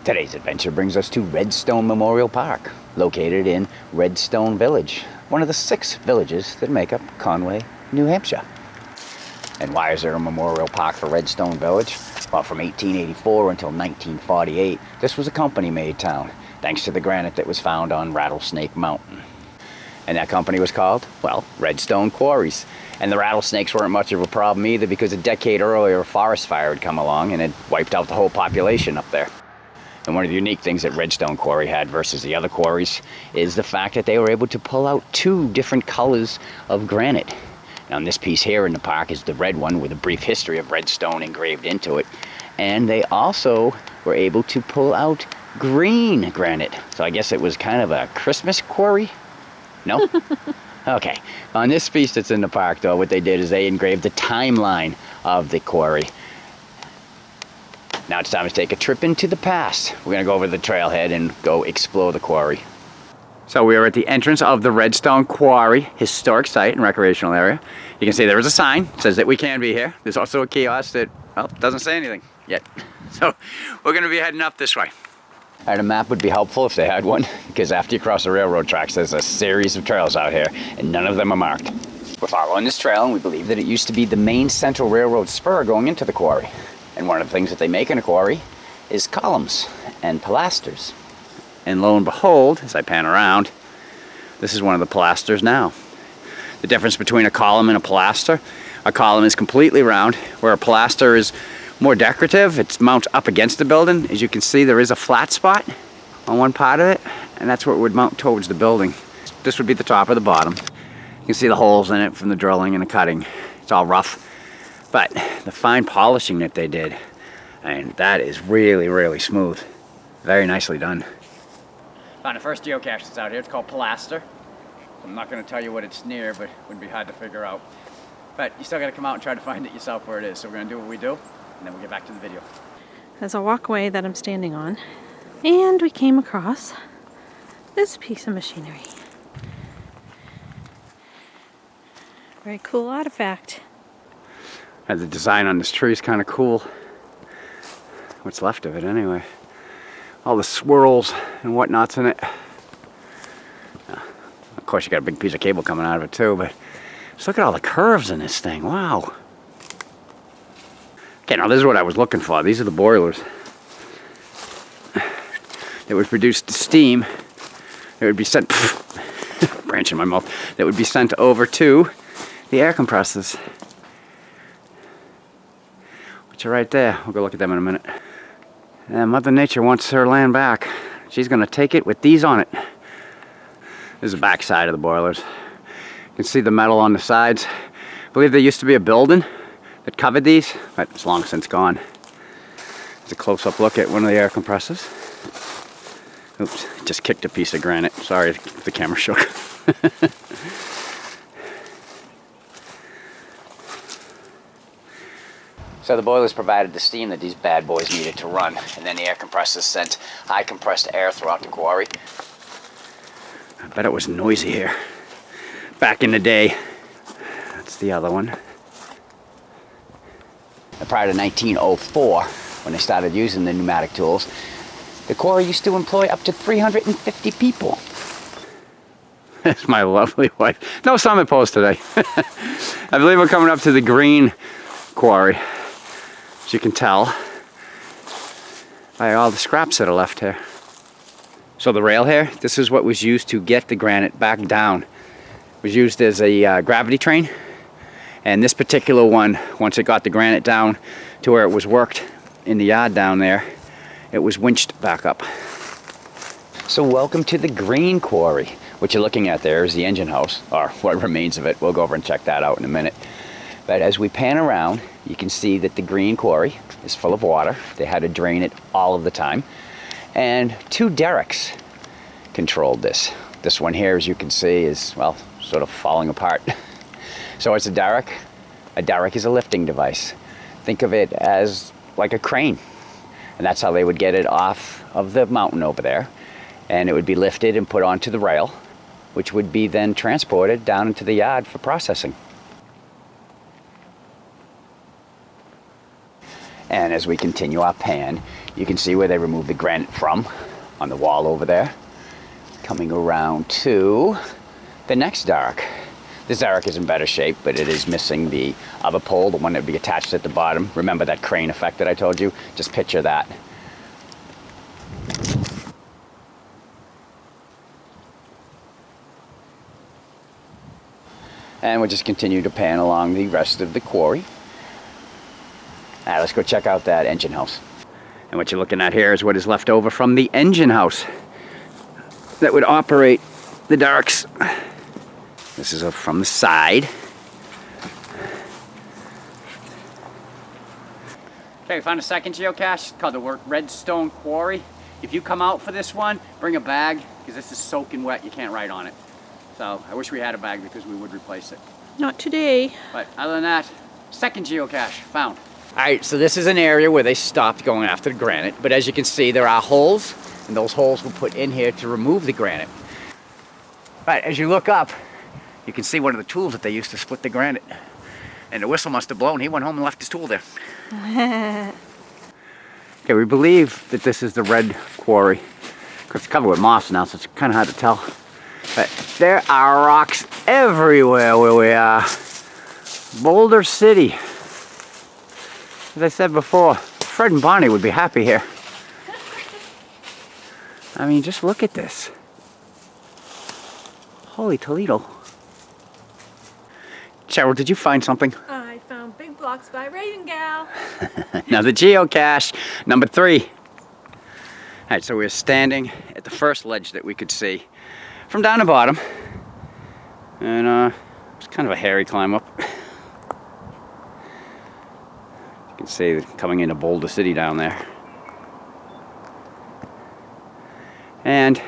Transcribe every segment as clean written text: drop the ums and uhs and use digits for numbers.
Today's adventure brings us to Redstone Memorial Park, located in Redstone Village, one of the 6 villages that make up Conway, New Hampshire. And why is there a memorial park for Redstone Village? Well, from 1884 until 1948, this was a company-made town, thanks to the granite that was found on Rattlesnake Mountain. And that company was called, well, Redstone Quarries. And the rattlesnakes weren't much of a problem either, because a decade earlier a forest fire had come along and had wiped out the whole population up there. And one of the unique things that Redstone Quarry had versus the other quarries is the fact that they were able to pull out 2 different colors of granite. Now, this piece here in the park is the red one with a brief history of redstone engraved into it. And they also were able to pull out green granite. So I guess it was kind of a Christmas quarry? No? Okay. On this piece that's in the park, though, what they did is they engraved the timeline of the quarry. Now it's time to take a trip into the past. We're going to go over the trailhead and go explore the quarry. So we are at the entrance of the Redstone Quarry historic site and recreational area. You can see there is a sign that says that we can be here. There's also a kiosk that, well, doesn't say anything yet. So we're going to be heading up this way. All right, a map would be helpful if they had one, because after you cross the railroad tracks, there's a series of trails out here, and none of them are marked. We're following this trail, and we believe that it used to be the main central railroad spur going into the quarry. And one of the things that they make in a quarry is columns and pilasters. And lo and behold, as I pan around, this is one of the pilasters now. The difference between a column and a pilaster: a column is completely round, where a pilaster is more decorative. It mounts up against the building. As you can see, there is a flat spot on one part of it, and that's where it would mount towards the building. This would be the top or the bottom. You can see the holes in it from the drilling and the cutting. It's all rough. But the fine polishing that they did, and that is really, really smooth. Very nicely done. Found the first geocache that's out here. It's called Pilaster. I'm not going to tell you what it's near, but it would be hard to figure out. But you still got to come out and try to find it yourself where it is. So we're going to do what we do, and then we'll get back to the video. There's a walkway that I'm standing on, and we came across this piece of machinery. Very cool artifact. And the design on this tree is kind of cool. What's left of it anyway. All the swirls and whatnots in it. Of course, you got a big piece of cable coming out of it too, but just look at all the curves in this thing. Wow. Okay, now this is what I was looking for. These are the boilers that would produce the steam that would be sent, branch in my mouth, that would be sent over to the air compressors, which are right there. We'll go look at them in a minute. And Mother Nature wants her land back. She's going to take it with these on it. This is the back side of the boilers. You can see the metal on the sides. I believe there used to be a building that covered these, but it's long since gone. It's a close-up look at one of the air compressors. Oops, just kicked a piece of granite. Sorry if the camera shook. So the boilers provided the steam that these bad boys needed to run, and then the air compressors sent high compressed air throughout the quarry. I bet it was noisy here back in the day. That's the other one. And prior to 1904, when they started using the pneumatic tools, the quarry used to employ up to 350 people. That's my lovely wife. No summit post today. I believe we're coming up to the green quarry, as you can tell by all the scraps that are left here. So the rail here, this is what was used to get the granite back down. It was used as a gravity train, and this particular one, once it got the granite down to where it was worked in the yard down there, it was winched back up. So welcome to the green quarry. What you're looking at there is the engine house, or what remains of it. We'll go over and check that out in a minute. But as we pan around, you can see that the green quarry is full of water. They had to drain it all of the time. And 2 derricks controlled this. This one here, as you can see, is, well, sort of falling apart. So it's a derrick. A derrick is a lifting device. Think of it as like a crane. And that's how they would get it off of the mountain over there. And it would be lifted and put onto the rail, which would be then transported down into the yard for processing. And as we continue our pan, you can see where they removed the granite from on the wall over there. Coming around to the next derrick. This derrick is in better shape, but it is missing the other pole, the one that would be attached at the bottom. Remember that crane effect that I told you? Just picture that. And we'll just continue to pan along the rest of the quarry. All right, let's go check out that engine house. And what you're looking at here is what is left over from the engine house that would operate the derricks. This is from the side. Okay, we found a second geocache. It's called the Redstone Quarry. If you come out for this one, bring a bag, because this is soaking wet. You can't write on it. So I wish we had a bag because we would replace it. Not today. But other than that, second geocache found. All right, so this is an area where they stopped going after the granite. But as you can see, there are holes, and those holes were put in here to remove the granite. But as you look up, you can see one of the tools that they used to split the granite. And the whistle must have blown. He went home and left his tool there. Okay, we believe that this is the red quarry. It's covered with moss now, so it's kind of hard to tell. But there are rocks everywhere where we are. Boulder City. As I said before, Fred and Bonnie would be happy here. I mean, just look at this. Holy Toledo. Cheryl, did you find something? I found big blocks by Raven Gal. Now the geocache, number 3. All right, so we're standing at the first ledge that we could see from down the bottom. And it's kind of a hairy climb up. You can see coming into Boulder City down there. And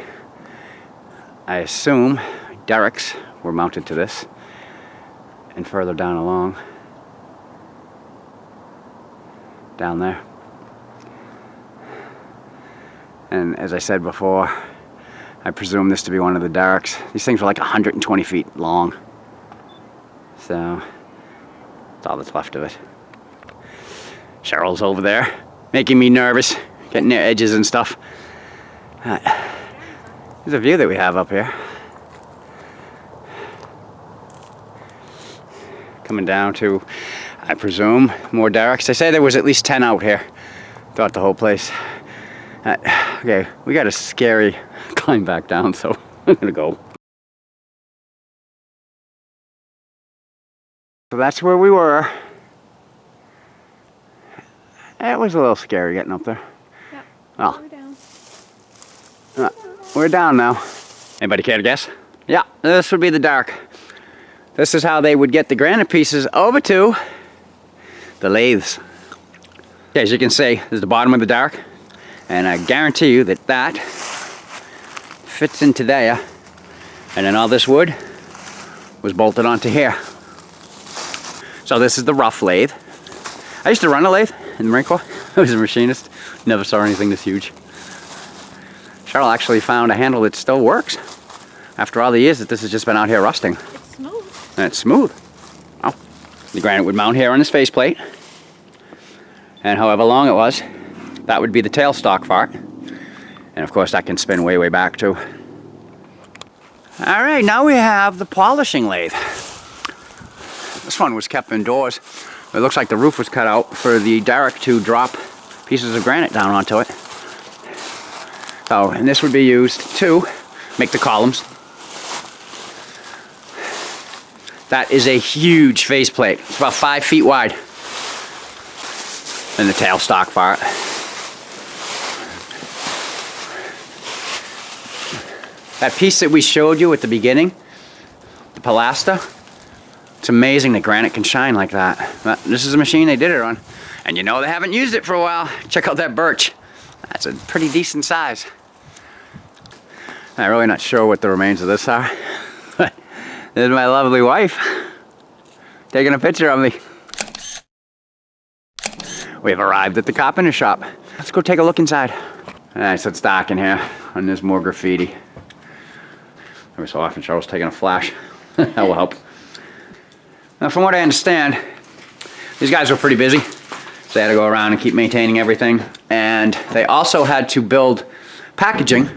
I assume derricks were mounted to this. And further down along, down there. And as I said before, I presume this to be one of the derricks. These things are like 120 feet long. So, that's all that's left of it. Cheryl's over there, making me nervous, getting near edges and stuff. There's a view that we have up here. Coming down to, I presume, more derricks. They say there was at least 10 out here throughout the whole place. Okay, we got a scary climb back down, so I'm gonna go. So that's where we were. It was a little scary getting up there. Yep, well, we're down. We're down now. Anybody care to guess? Yeah, this would be the derrick. This is how they would get the granite pieces over to the lathes. As you can see, this is the bottom of the derrick, and I guarantee you that that fits into there, and then all this wood was bolted onto here. So this is the rough lathe. I used to run a lathe in the Marine Corps. I was a machinist. Never saw anything this huge. Cheryl actually found a handle that still works after all the years that this has just been out here rusting. It's smooth. And it's smooth. Oh, the granite would mount here on this faceplate, and however long it was, that would be the tailstock part. And of course that can spin way, way back too. All right, now we have the polishing lathe. This one was kept indoors. It looks like the roof was cut out for the derrick to drop pieces of granite down onto it. So, and this would be used to make the columns. That is a huge faceplate. It's about 5 feet wide. And the tailstock part. That piece that we showed you at the beginning, the pilaster, it's amazing that granite can shine like that. But this is a machine they did it on. And you know they haven't used it for a while. Check out that birch. That's a pretty decent size. I'm really not sure what the remains of this are. But there's my lovely wife taking a picture of me. We've arrived at the carpenter shop. Let's go take a look inside. Alright, so it's dark in here, and there's more graffiti. Every so often Cheryl's taking a flash. That will help. Now from what I understand, these guys were pretty busy. So So they had to go around and keep maintaining everything. And they also had to build packaging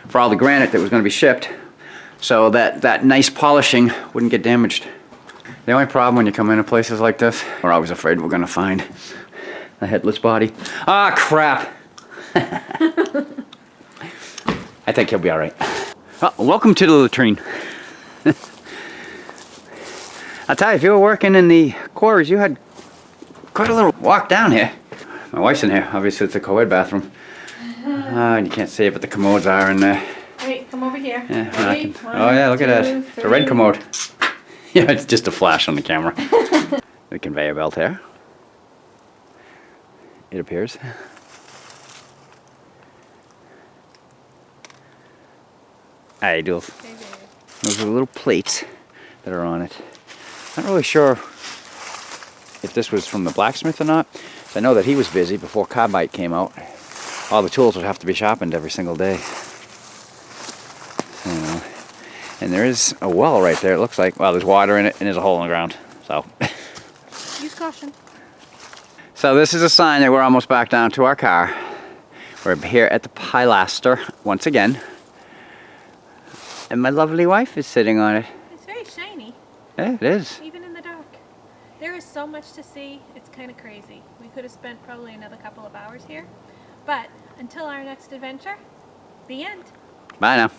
for all the granite that was going to be shipped so that nice polishing wouldn't get damaged. The only problem when you come into places like this, we're always afraid we're going to find a headless body. Ah, crap. I think he'll be all right. Well, welcome to the latrine. I'll tell you, if you were working in the quarries, you had quite a little walk down here. My wife's in here. Obviously, it's a co-ed bathroom. And you can't see it, but the commodes are in there. Wait, come over here. Yeah, Ready? oh yeah, look at that. It's a red commode. Yeah, it's just a flash on the camera. The conveyor belt here. It appears. Those are the little plates that are on it. Not really sure if this was from the blacksmith or not. I know that he was busy before carbide came out. All the tools would have to be sharpened every single day. And there is a well right there. It looks like, well, there's water in it and there's a hole in the ground. So. Use caution. So this is a sign that we're almost back down to our car. We're here at the pilaster once again. And my lovely wife is sitting on it. It's very shiny. Yeah, it is. Even in the dark. There is so much to see, it's kind of crazy. We could have spent probably another couple of hours here. But until our next adventure, the end. Bye now.